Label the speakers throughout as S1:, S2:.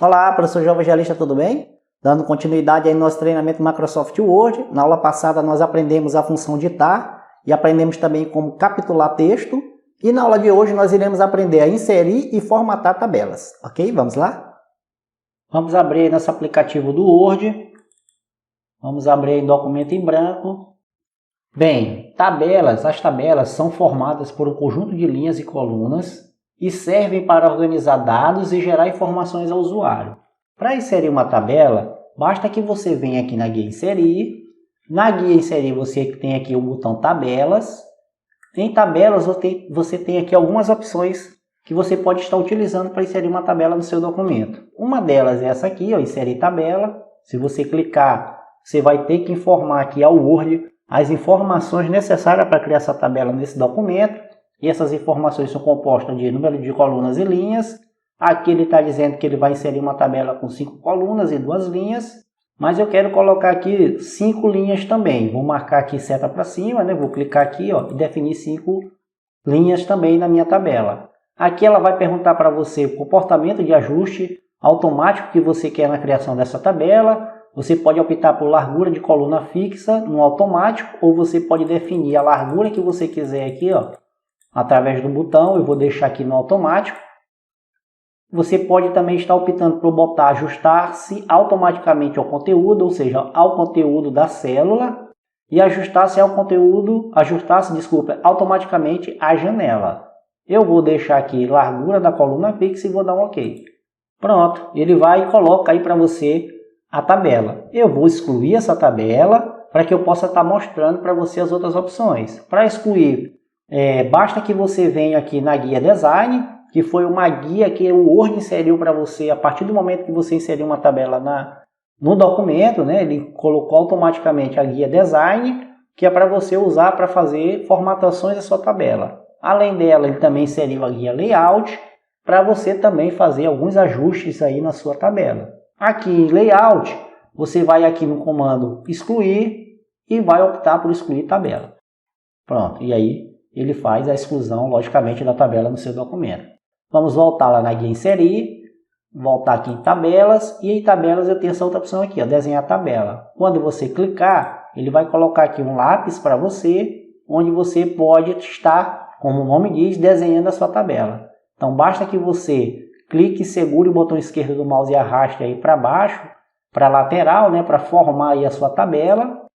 S1: Olá, professor João Evangelista, tudo bem? Dando continuidade aí no nosso treinamento Microsoft Word. Na aula passada nós aprendemos a função ditar e aprendemos também como capitular texto. E na aula de hoje nós iremos aprender a inserir e formatar tabelas, ok? Vamos lá? Vamos abrir nosso aplicativo do Word. Vamos abrir em documento em branco. Bem, as tabelas são formadas por um conjunto de linhas e colunas e servem para organizar dados e gerar informações ao usuário. Para inserir uma tabela, basta que você venha aqui na guia Inserir. Na guia Inserir você tem aqui o botão Tabelas. Em Tabelas você tem aqui algumas opções que você pode estar utilizando para inserir uma tabela no seu documento. Uma delas é essa aqui, Inserir Tabela. Se você clicar, você vai ter que informar aqui ao Word as informações necessárias para criar essa tabela nesse documento. E essas informações são compostas de número de colunas e linhas. Aqui ele está dizendo que ele vai inserir uma tabela com 5 colunas e 2 linhas. Mas eu quero colocar aqui 5 linhas também. Vou marcar aqui seta para cima, né? Vou clicar aqui e definir 5 linhas também na minha tabela. Aqui ela vai perguntar para você o comportamento de ajuste automático que você quer na criação dessa tabela. Você pode optar por largura de coluna fixa no automático, ou você pode definir a largura que você quiser aqui, através do botão. Eu vou deixar aqui no automático. Você pode também estar optando por botar ajustar-se automaticamente ao conteúdo, ou seja, ao conteúdo da célula, e ajustar-se automaticamente à janela. Eu vou deixar aqui largura da coluna fixa e vou dar um OK. Pronto, ele vai e coloca aí para você a tabela. Eu vou excluir essa tabela para que eu possa estar mostrando para você as outras opções. Para excluir, basta que você venha aqui na guia Design, que foi uma guia que o Word inseriu para você a partir do momento que você inseriu uma tabela no documento, né? Ele colocou automaticamente a guia Design, que é para você usar para fazer formatações da sua tabela. Além dela, ele também inseriu a guia Layout, para você também fazer alguns ajustes aí na sua tabela. Aqui em Layout, você vai aqui no comando Excluir e vai optar por excluir tabela. Pronto, e aí ele faz a exclusão, logicamente, da tabela no seu documento. Vamos voltar lá na guia Inserir, voltar aqui em Tabelas, e em Tabelas eu tenho essa outra opção aqui, Desenhar Tabela. Quando você clicar, ele vai colocar aqui um lápis para você, onde você pode estar, como o nome diz, desenhando a sua tabela. Então basta que você clique, segure o botão esquerdo do mouse e arraste aí para baixo, para a lateral, né, para formar aí a sua tabela.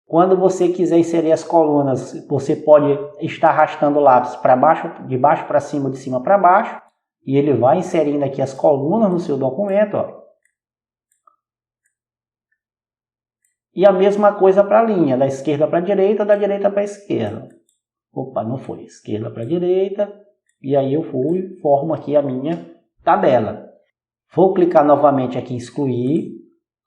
S1: Quando você quiser inserir as colunas, você pode estar arrastando o lápis para baixo, de baixo para cima, de cima para baixo, e ele vai inserindo aqui as colunas no seu documento. E a mesma coisa para a linha, da esquerda para a direita, da direita para a esquerda. Opa, não foi, esquerda para a direita, e aí eu formo aqui a minha tabela. Vou clicar novamente aqui em excluir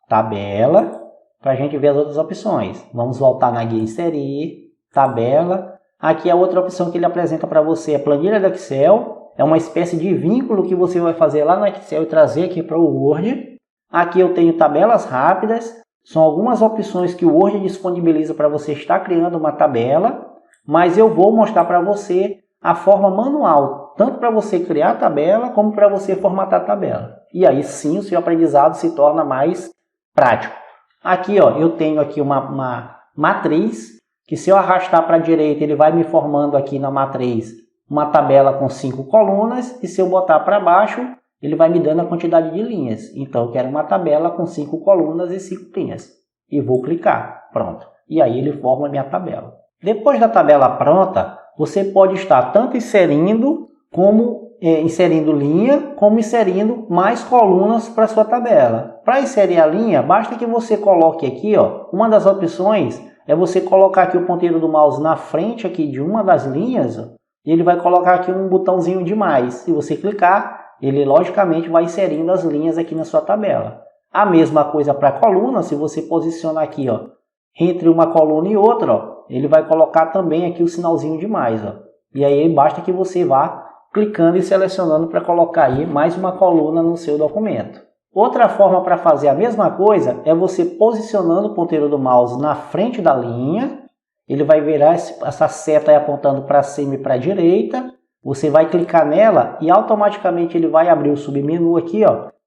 S1: tabela, para a gente ver as outras opções. Vamos voltar na guia Inserir, Tabela. Aqui a outra opção que ele apresenta para você é planilha do Excel. É uma espécie de vínculo que você vai fazer lá no Excel e trazer aqui para o Word. Aqui eu tenho tabelas rápidas. São algumas opções que o Word disponibiliza para você estar criando uma tabela. Mas eu vou mostrar para você a forma manual, tanto para você criar a tabela, como para você formatar a tabela. E aí sim o seu aprendizado se torna mais prático. Aqui eu tenho aqui uma matriz, que se eu arrastar para a direita, ele vai me formando aqui na matriz uma tabela com 5 colunas, e se eu botar para baixo, ele vai me dando a quantidade de linhas. Então eu quero uma tabela com 5 colunas e 5 linhas. E vou clicar, pronto. E aí ele forma a minha tabela. Depois da tabela pronta, você pode estar tanto inserindo linha, como inserindo mais colunas para sua tabela. Para inserir a linha, basta que você coloque aqui, uma das opções é você colocar aqui o ponteiro do mouse na frente aqui de uma das linhas, e ele vai colocar aqui um botãozinho de mais. Se você clicar, ele logicamente vai inserindo as linhas aqui na sua tabela. A mesma coisa para a coluna, se você posicionar aqui, entre uma coluna e outra, ele vai colocar também aqui o sinalzinho de mais, E aí basta que você vá clicando e selecionando para colocar aí mais uma coluna no seu documento. Outra forma para fazer a mesma coisa é você posicionando o ponteiro do mouse na frente da linha. Ele vai virar essa seta aí apontando para cima e para a direita. Você vai clicar nela e automaticamente ele vai abrir o submenu aqui,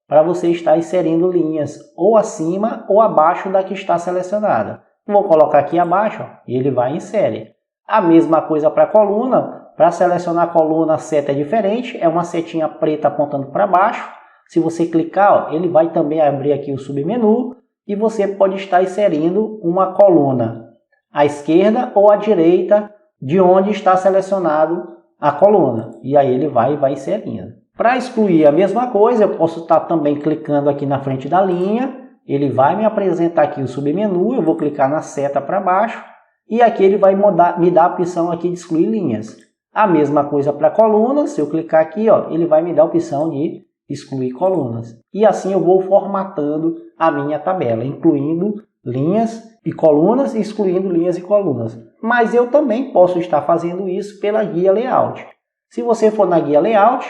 S1: para você estar inserindo linhas ou acima ou abaixo da que está selecionada. Vou colocar aqui abaixo, ó, e ele vai e insere. A mesma coisa para a coluna. Para selecionar a coluna, a seta é diferente, é uma setinha preta apontando para baixo. Se você clicar, ó, ele vai também abrir aqui o submenu e você pode estar inserindo uma coluna à esquerda ou à direita de onde está selecionado a coluna. E aí ele vai inserindo. Para excluir a mesma coisa, eu posso estar também clicando aqui na frente da linha. Ele vai me apresentar aqui o submenu, eu vou clicar na seta para baixo e aqui ele vai me dar a opção aqui de excluir linhas. A mesma coisa para colunas, se eu clicar aqui, ó, ele vai me dar a opção de excluir colunas. E assim eu vou formatando a minha tabela, incluindo linhas e colunas e excluindo linhas e colunas. Mas eu também posso estar fazendo isso pela guia Layout. Se você for na guia Layout,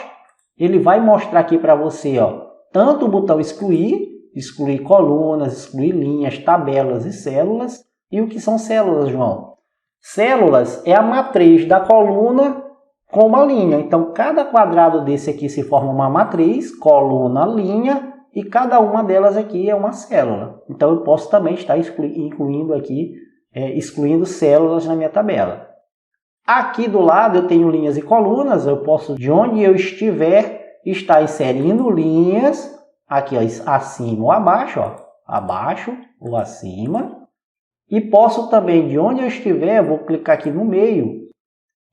S1: ele vai mostrar aqui para você, ó, tanto o botão excluir colunas, excluir linhas, tabelas e células. E o que são células, João? Células é a matriz da coluna com uma linha. Então, cada quadrado desse aqui se forma uma matriz, coluna, linha, e cada uma delas aqui é uma célula. Então, eu posso também estar incluindo aqui, excluindo células na minha tabela. Aqui do lado eu tenho linhas e colunas, eu posso, de onde eu estiver, estar inserindo linhas, aqui ó, acima ou abaixo, ó, abaixo ou acima. E posso também, de onde eu estiver, vou clicar aqui no meio,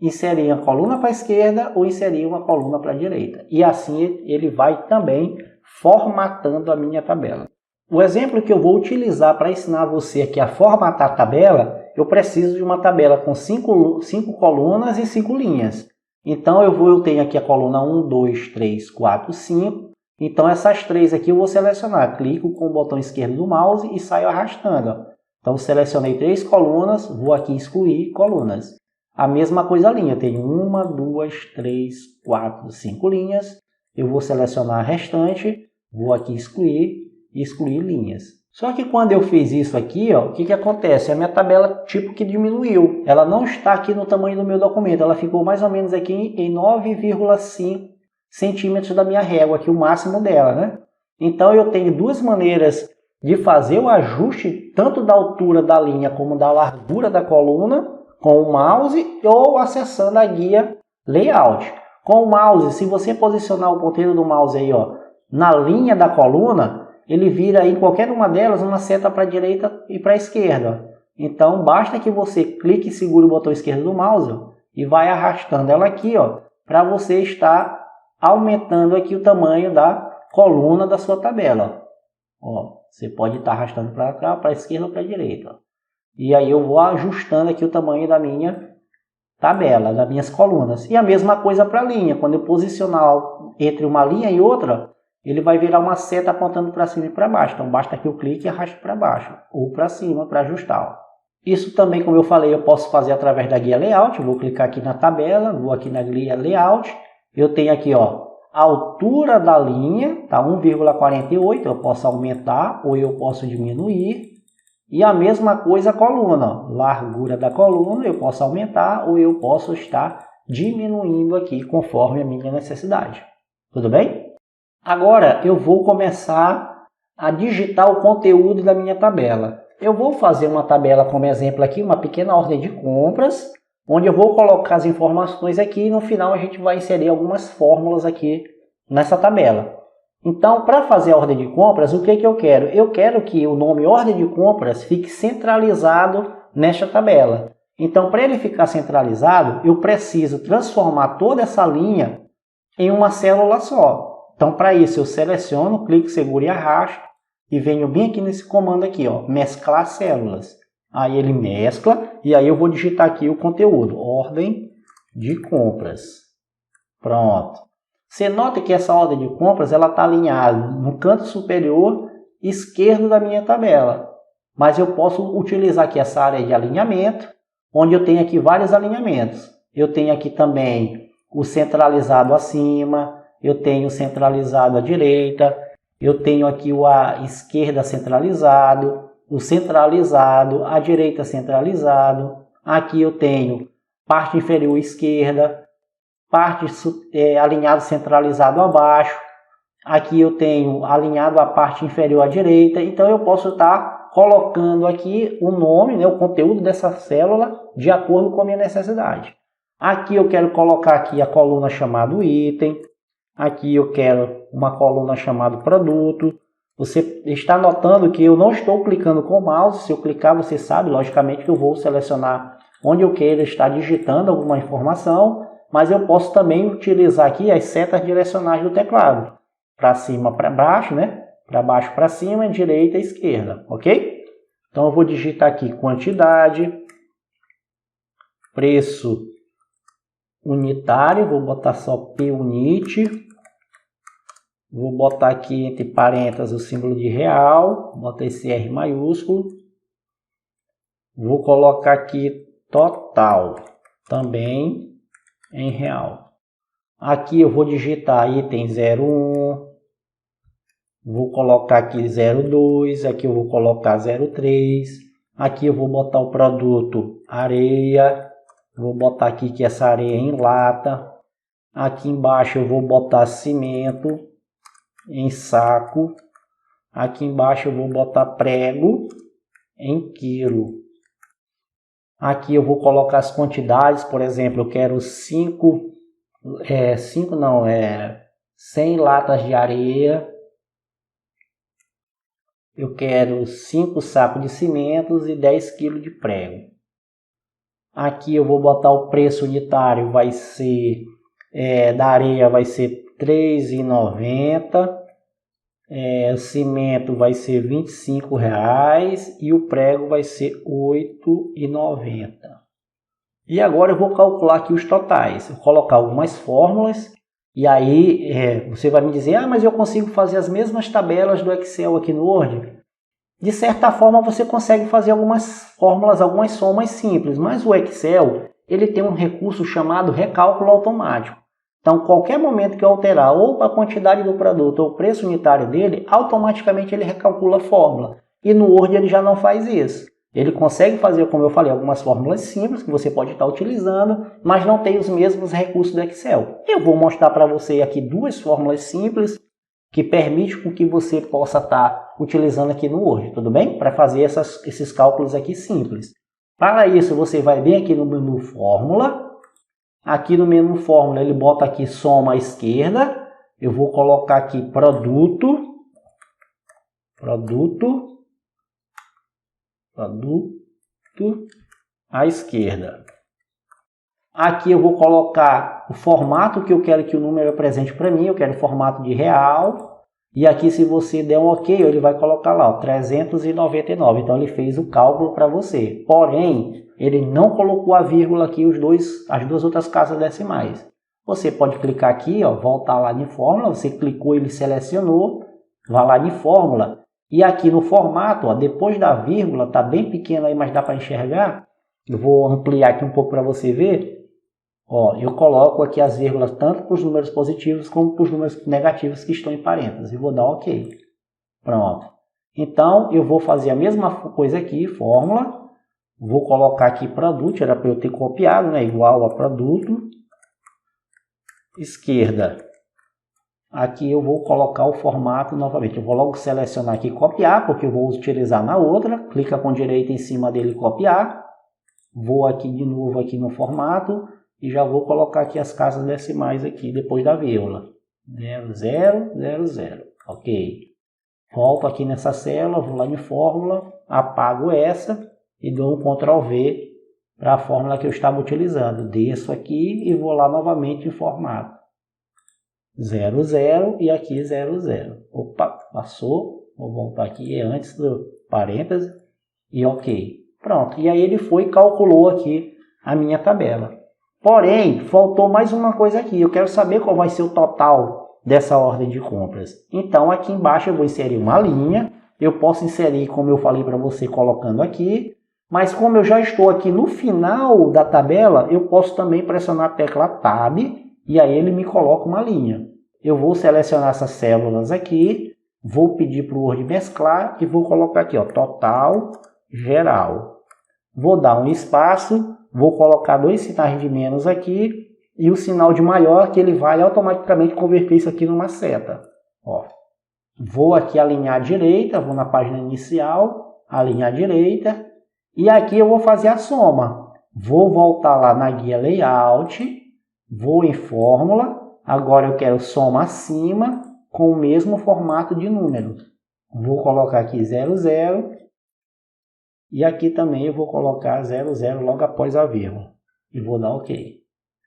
S1: inserir uma coluna para a esquerda ou inserir uma coluna para a direita. E assim ele vai também formatando a minha tabela. O exemplo que eu vou utilizar para ensinar você aqui a formatar a tabela, eu preciso de uma tabela com 5 colunas e 5 linhas. Então eu tenho aqui a coluna 1, 2, 3, 4, 5. Então essas 3 aqui eu vou selecionar. Clico com o botão esquerdo do mouse e saio arrastando. Ó. Então selecionei 3 colunas, vou aqui excluir colunas. A mesma coisa a linha, eu tenho 1, 2, 3, 4, 5 linhas. Eu vou selecionar a restante, vou aqui excluir e excluir linhas. Só que quando eu fiz isso aqui, ó, o que acontece? A minha tabela tipo que diminuiu. Ela não está aqui no tamanho do meu documento, ela ficou mais ou menos aqui em 9,5 centímetros da minha régua, aqui o máximo dela, né? Então eu tenho duas maneiras de fazer o ajuste, tanto da altura da linha como da largura da coluna, com o mouse ou acessando a guia Layout. Com o mouse, se você posicionar o ponteiro do mouse aí, ó, na linha da coluna, ele vira aí em qualquer uma delas uma seta para a direita e para a esquerda. Então basta que você clique e segure o botão esquerdo do mouse, ó, e vai arrastando ela aqui, para você estar aumentando aqui o tamanho da coluna da sua tabela. Ó, você pode estar arrastando para cá, para a esquerda ou para a direita. Ó. E aí eu vou ajustando aqui o tamanho da minha tabela, das minhas colunas. E a mesma coisa para a linha. Quando eu posicionar entre uma linha e outra, ele vai virar uma seta apontando para cima e para baixo. Então basta que eu clique e arraste para baixo ou para cima para ajustar. Ó. Isso também, como eu falei, eu posso fazer através da guia Layout. Eu vou clicar aqui na tabela, vou aqui na guia Layout. Eu tenho aqui, ó, a altura da linha, tá 1,48, eu posso aumentar ou eu posso diminuir. E a mesma coisa a coluna, ó, largura da coluna, eu posso aumentar ou eu posso estar diminuindo aqui conforme a minha necessidade. Tudo bem? Agora eu vou começar a digitar o conteúdo da minha tabela. Eu vou fazer uma tabela como exemplo aqui, uma pequena ordem de compras, onde eu vou colocar as informações aqui e no final a gente vai inserir algumas fórmulas aqui nessa tabela. Então, para fazer a ordem de compras, o que eu quero? Eu quero que o nome ordem de compras fique centralizado nesta tabela. Então, para ele ficar centralizado, eu preciso transformar toda essa linha em uma célula só. Então, para isso, eu seleciono, clico, seguro e arrasto e venho bem aqui nesse comando aqui, ó, mesclar células. Aí ele mescla e aí eu vou digitar aqui o conteúdo, ordem de compras. Pronto. Você nota que essa ordem de compras ela está alinhada no canto superior esquerdo da minha tabela. Mas eu posso utilizar aqui essa área de alinhamento, onde eu tenho aqui vários alinhamentos. Eu tenho aqui também o centralizado acima, eu tenho o centralizado à direita, eu tenho aqui o à esquerda centralizado, o centralizado, à direita centralizado. Aqui eu tenho parte inferior esquerda, parte alinhado centralizado abaixo. Aqui eu tenho alinhado a parte inferior à direita, então eu posso estar colocando aqui o nome, né, o conteúdo dessa célula de acordo com a minha necessidade. Aqui eu quero colocar aqui a coluna chamada item, aqui eu quero uma coluna chamada produto. Você está notando que eu não estou clicando com o mouse, se eu clicar você sabe, logicamente, que eu vou selecionar onde eu queira estar digitando alguma informação, mas eu posso também utilizar aqui as setas direcionais do teclado. Para cima, para baixo, né? Para baixo, para cima, direita e esquerda, ok? Então eu vou digitar aqui quantidade, preço unitário, vou botar só P-unit, vou botar aqui entre parênteses o símbolo de real, botar esse R maiúsculo, vou colocar aqui total, também em real. Aqui eu vou digitar item 01, vou colocar aqui 02, aqui eu vou colocar 03, aqui eu vou botar o produto areia, vou botar aqui que essa areia é em lata, aqui embaixo eu vou botar cimento em saco, aqui embaixo eu vou botar prego em quilo. Aqui eu vou colocar as quantidades, por exemplo, eu quero 100 latas de areia, eu quero 5 sacos de cimentos e 10 kg de prego. Aqui eu vou botar o preço unitário, vai ser, da areia vai ser R$ 3,90, o cimento vai ser R$ 25,00 e o prego vai ser R$ 8,90. E agora eu vou calcular aqui os totais, vou colocar algumas fórmulas e aí você vai me dizer, mas eu consigo fazer as mesmas tabelas do Excel aqui no Word? De certa forma você consegue fazer algumas fórmulas, algumas somas simples, mas o Excel ele tem um recurso chamado recálculo automático. Então, qualquer momento que eu alterar ou a quantidade do produto ou o preço unitário dele, automaticamente ele recalcula a fórmula. E no Word ele já não faz isso. Ele consegue fazer, como eu falei, algumas fórmulas simples que você pode estar utilizando, mas não tem os mesmos recursos do Excel. Eu vou mostrar para você aqui duas fórmulas simples que permitem com que você possa estar utilizando aqui no Word, tudo bem? Para fazer esses cálculos aqui simples. Para isso, você vai bem aqui no menu Fórmula. Aqui no menu Fórmula, ele bota aqui Soma à esquerda. Eu vou colocar aqui Produto à esquerda. Aqui eu vou colocar o formato que eu quero que o número apresente para mim. Eu quero formato de real. E aqui, se você der um OK, ele vai colocar lá, ó, 399. Então, ele fez o cálculo para você. Porém, ele não colocou a vírgula aqui, as duas outras casas decimais. Você pode clicar aqui, ó, voltar lá em Fórmula. Você clicou, ele selecionou. Vai lá em Fórmula. E aqui no formato, ó, depois da vírgula, está bem pequeno aí, mas dá para enxergar. Eu vou ampliar aqui um pouco para você ver. Ó, eu coloco aqui as vírgulas tanto para os números positivos como para os números negativos que estão em parênteses. E vou dar OK. Pronto. Então, eu vou fazer a mesma coisa aqui, fórmula. Vou colocar aqui produto, era para eu ter copiado, né? Igual a produto. Esquerda. Aqui eu vou colocar o formato novamente. Eu vou logo selecionar aqui copiar, porque eu vou utilizar na outra. Clica com direita em cima dele copiar. Vou aqui de novo aqui no formato. E já vou colocar aqui as casas decimais aqui depois da vírgula. 0000. Ok. Volto aqui nessa célula, vou lá em fórmula, apago essa e dou um Ctrl V para a fórmula que eu estava utilizando. Desço aqui e vou lá novamente em formato. 00 e aqui 00. Opa, passou. Vou voltar aqui antes do parêntese e OK. Pronto. E aí ele foi e calculou aqui a minha tabela. Porém, faltou mais uma coisa aqui. Eu quero saber qual vai ser o total dessa ordem de compras. Então, aqui embaixo eu vou inserir uma linha. Eu posso inserir, como eu falei para você, colocando aqui. Mas como eu já estou aqui no final da tabela, eu posso também pressionar a tecla Tab. E aí ele me coloca uma linha. Eu vou selecionar essas células aqui. Vou pedir para o Word mesclar e vou colocar aqui, ó, total geral. Vou dar um espaço. Vou colocar 2 sinais de menos aqui e o sinal de maior que ele vai automaticamente converter isso aqui numa seta. Ó, vou aqui alinhar à direita, vou na página inicial, alinhar à direita, e aqui eu vou fazer a soma. Vou voltar lá na guia Layout, vou em Fórmula, agora eu quero soma acima com o mesmo formato de número. Vou colocar aqui 00 e aqui também eu vou colocar 00 logo após a vírgula e vou dar OK.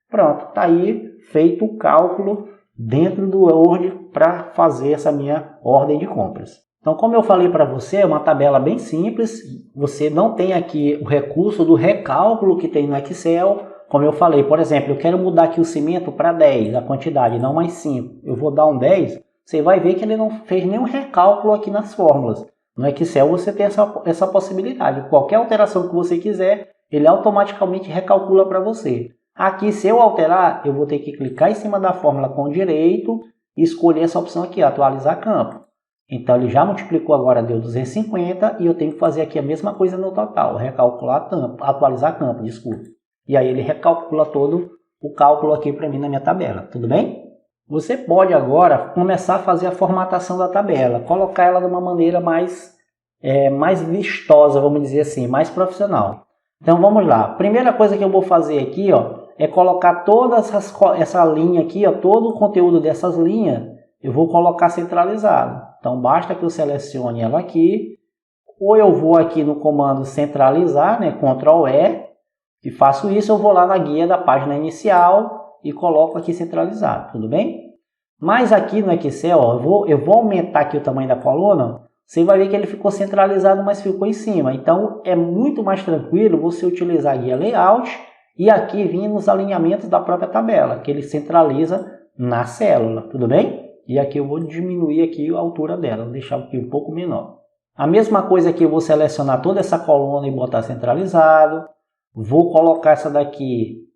S1: Pronto, está aí feito o cálculo dentro do Word para fazer essa minha ordem de compras. Então, como eu falei para você, é uma tabela bem simples. Você não tem aqui o recurso do recálculo que tem no Excel. Como eu falei, por exemplo, eu quero mudar aqui o cimento para 10, a quantidade, não mais 5. Eu vou dar um 10, você vai ver que ele não fez nenhum recálculo aqui nas fórmulas. No Excel você tem essa possibilidade. Qualquer alteração que você quiser, ele automaticamente recalcula para você. Aqui, se eu alterar, eu vou ter que clicar em cima da fórmula com direito e escolher essa opção aqui, atualizar campo. Então, ele já multiplicou agora, deu 250 e eu tenho que fazer aqui a mesma coisa no total, recalcular campo, atualizar campo, desculpe. E aí ele recalcula todo o cálculo aqui para mim na minha tabela, tudo bem? Você pode agora começar a fazer a formatação da tabela, colocar ela de uma maneira mais vistosa, vamos dizer assim, mais profissional. Então vamos lá, primeira coisa que eu vou fazer aqui, ó, é colocar toda essa linha aqui, ó, todo o conteúdo dessas linhas, eu vou colocar centralizado. Então basta que eu selecione ela aqui, ou eu vou aqui no comando centralizar, né, Ctrl E, e faço isso, eu vou lá na guia da página inicial e coloco aqui centralizado, tudo bem? Mas aqui no Excel, ó, eu vou aumentar aqui o tamanho da coluna, você vai ver que ele ficou centralizado, mas ficou em cima. Então é muito mais tranquilo você utilizar a guia Layout e aqui vir nos alinhamentos da própria tabela, que ele centraliza na célula, tudo bem? E aqui eu vou diminuir aqui a altura dela, vou deixar aqui um pouco menor. A mesma coisa aqui, eu vou selecionar toda essa coluna e botar centralizado. Vou colocar essa daqui,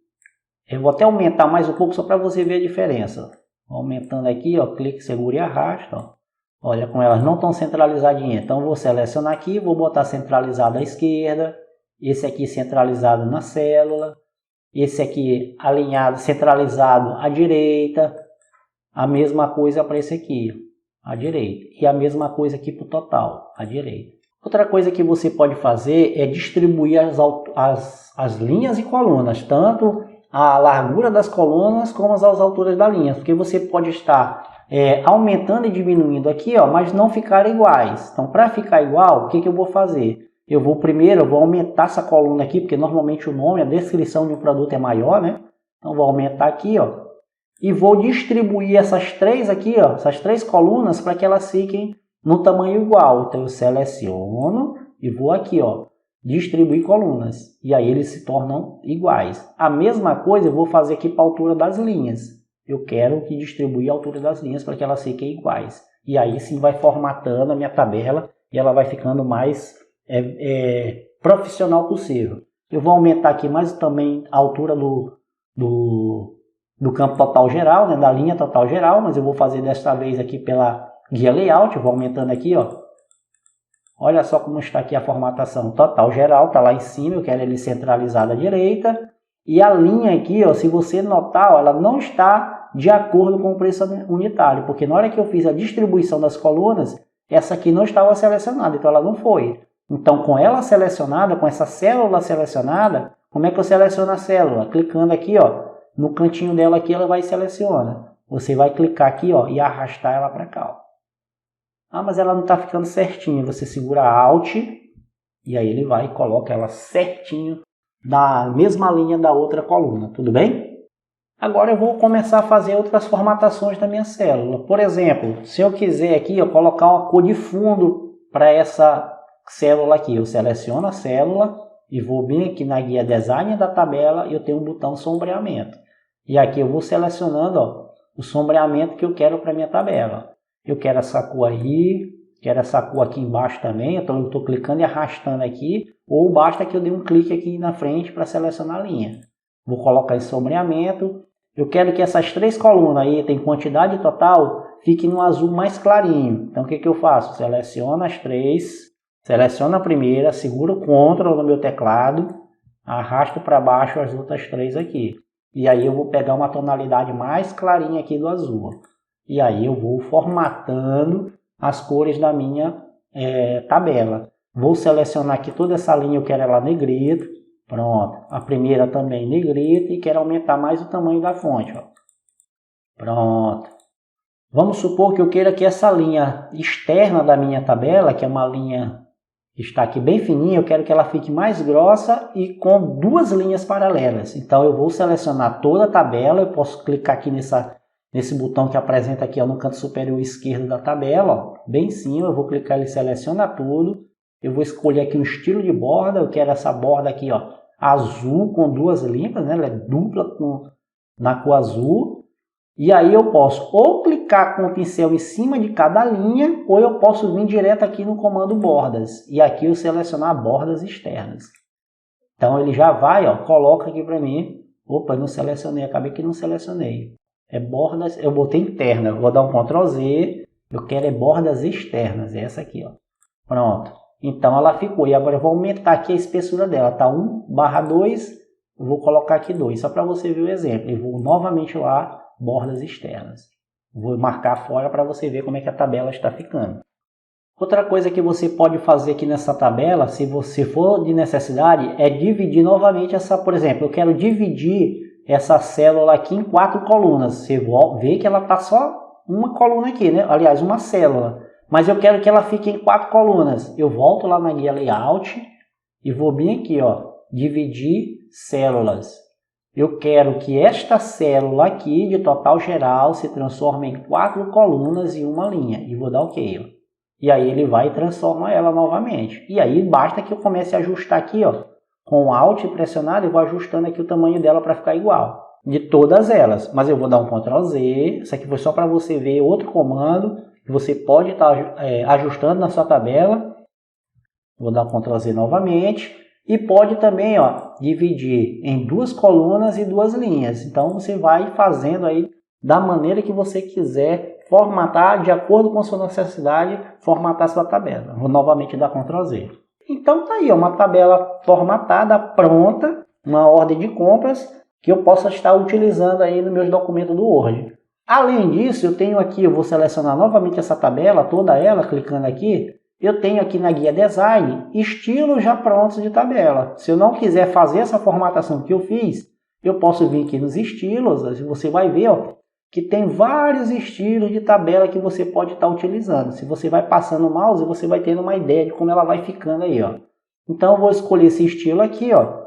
S1: eu vou até aumentar mais um pouco só para você ver a diferença. Aumentando aqui, ó, clique, segura e arrasta. Ó. Olha como elas não estão centralizadinhas. Então vou selecionar aqui, vou botar centralizado à esquerda. Esse aqui centralizado na célula. Esse aqui alinhado, centralizado à direita. A mesma coisa para esse aqui, à direita. E a mesma coisa aqui para o total, à direita. Outra coisa que você pode fazer é distribuir as linhas e colunas, tanto a largura das colunas como as alturas das linhas, porque você pode estar aumentando e diminuindo aqui, ó, mas não ficar iguais. Então, para ficar igual, o que eu vou fazer? Eu vou aumentar essa coluna aqui, porque normalmente o nome, a descrição de um produto é maior, né? Então, vou aumentar aqui, ó, e vou distribuir essas três aqui, ó, essas três colunas, para que elas fiquem no tamanho igual. Então eu seleciono e vou aqui, ó, distribuir colunas. E aí eles se tornam iguais. A mesma coisa eu vou fazer aqui para a altura das linhas. Eu quero que distribua a altura das linhas para que elas fiquem iguais. E aí sim vai formatando a minha tabela e ela vai ficando mais profissional possível. Eu vou aumentar aqui mais também a altura do campo total geral, né, da linha total geral, mas eu vou fazer desta vez aqui pela guia Layout, eu vou aumentando aqui, ó. Olha só como está aqui a formatação total geral, está lá em cima, eu quero ele centralizado à direita. E a linha aqui, ó, se você notar, ó, ela não está de acordo com o preço unitário, porque na hora que eu fiz a distribuição das colunas, essa aqui não estava selecionada, então ela não foi. Então, com ela selecionada, com essa célula selecionada, como é que eu seleciono a célula? Clicando aqui, ó, no cantinho dela aqui, ela vai e seleciona. Você vai clicar aqui, ó, e arrastar ela para cá, ó. Ah, mas ela não está ficando certinho. Você segura Alt e aí ele vai e coloca ela certinho na mesma linha da outra coluna, tudo bem? Agora eu vou começar a fazer outras formatações da minha célula. Por exemplo, se eu quiser aqui, ó, colocar uma cor de fundo para essa célula aqui, eu seleciono a célula e vou bem aqui na guia Design da tabela e eu tenho um botão sombreamento. E aqui eu vou selecionando, ó, o sombreamento que eu quero para minha tabela. Eu quero essa cor aí, quero essa cor aqui embaixo também, então eu estou clicando e arrastando aqui, ou basta que eu dê um clique aqui na frente para selecionar a linha. Vou colocar esse sombreamento. Eu quero que essas três colunas aí, tem quantidade total, fiquem no azul mais clarinho. Então o que eu faço? Seleciono as três, seleciono a primeira, seguro o Ctrl no meu teclado, arrasto para baixo as outras três aqui. E aí eu vou pegar uma tonalidade mais clarinha aqui do azul. E aí eu vou formatando as cores da minha tabela. Vou selecionar aqui toda essa linha, eu quero ela negrita. Pronto. A primeira também negrita e quero aumentar mais o tamanho da fonte. Ó. Pronto. Vamos supor que eu queira que essa linha externa da minha tabela, que é uma linha que está aqui bem fininha, eu quero que ela fique mais grossa e com duas linhas paralelas. Então eu vou selecionar toda a tabela, eu posso clicar aqui nesse botão que apresenta aqui ó, no canto superior esquerdo da tabela, ó, bem em cima, eu vou clicar, ele seleciona tudo. Eu vou escolher aqui um estilo de borda, eu quero essa borda aqui ó, azul com duas linhas, né? Ela é dupla na cor azul. E aí eu posso ou clicar com o pincel em cima de cada linha, ou eu posso vir direto aqui no comando bordas. E aqui eu selecionar bordas externas. Então ele já vai, ó, coloca aqui para mim. Opa, não selecionei, acabei que não selecionei. É bordas, eu botei interna, eu vou dar um Ctrl Z. Eu quero é bordas externas, é essa aqui, ó. Pronto. Então ela ficou. E agora eu vou aumentar aqui a espessura dela. Tá 1/2, eu vou colocar aqui 2, só para você ver o exemplo. Eu vou novamente lá, bordas externas. Vou marcar fora para você ver como é que a tabela está ficando. Outra coisa que você pode fazer aqui nessa tabela, se você for de necessidade, é dividir novamente essa, por exemplo, eu quero dividir essa célula aqui em 4 colunas. Você vê que ela está só uma coluna aqui, né? Aliás, uma célula. Mas eu quero que ela fique em 4 colunas. Eu volto lá na guia Layout e vou bem aqui, ó, dividir células. Eu quero que esta célula aqui de total geral se transforme em 4 colunas e uma linha. E vou dar OK. Ó. E aí ele vai e transforma ela novamente. E aí basta que eu comece a ajustar aqui, ó, com o Alt pressionado, eu vou ajustando aqui o tamanho dela para ficar igual. De todas elas. Mas eu vou dar um Ctrl Z. Isso aqui foi só para você ver outro comando que você pode estar ajustando na sua tabela. Vou dar um Ctrl Z novamente. E pode também ó, dividir em 2 colunas e 2 linhas. Então você vai fazendo aí da maneira que você quiser formatar, de acordo com a sua necessidade, formatar a sua tabela. Vou novamente dar Ctrl Z. Então tá aí, ó, uma tabela formatada, pronta, uma ordem de compras que eu possa estar utilizando aí nos meus documentos do Word. Além disso, eu tenho aqui, eu vou selecionar novamente essa tabela, toda ela, clicando aqui. Eu tenho aqui na guia Design, estilos já prontos de tabela. Se eu não quiser fazer essa formatação que eu fiz, eu posso vir aqui nos estilos, você vai ver ó, que tem vários estilos de tabela que você pode estar utilizando. Se você vai passando o mouse, você vai tendo uma ideia de como ela vai ficando aí. Ó. Então eu vou escolher esse estilo aqui, ó,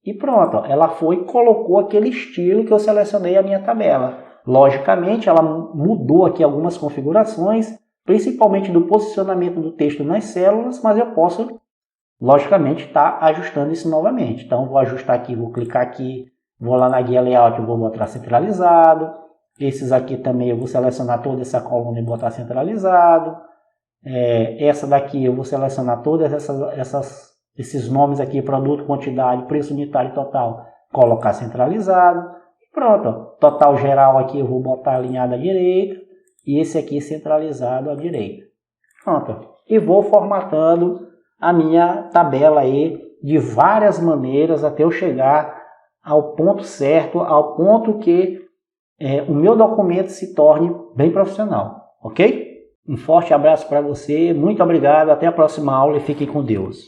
S1: e pronto. Ó, ela foi e colocou aquele estilo que eu selecionei a minha tabela. Logicamente, ela mudou aqui algumas configurações, principalmente do posicionamento do texto nas células, mas eu posso, logicamente, estar ajustando isso novamente. Então, vou ajustar aqui, vou clicar aqui, vou lá na guia Layout, eu vou botar centralizado. Esses aqui também eu vou selecionar toda essa coluna e botar centralizado. Essa daqui eu vou selecionar todas esses nomes aqui, produto, quantidade, preço unitário total, colocar centralizado. E pronto, ó. Total geral aqui eu vou botar alinhado à direita. E esse aqui centralizado à direita. Pronto. E vou formatando a minha tabela aí de várias maneiras até eu chegar ao ponto certo, ao ponto que o meu documento se torne bem profissional. Ok? Um forte abraço para você, muito obrigado, até a próxima aula e fiquem com Deus.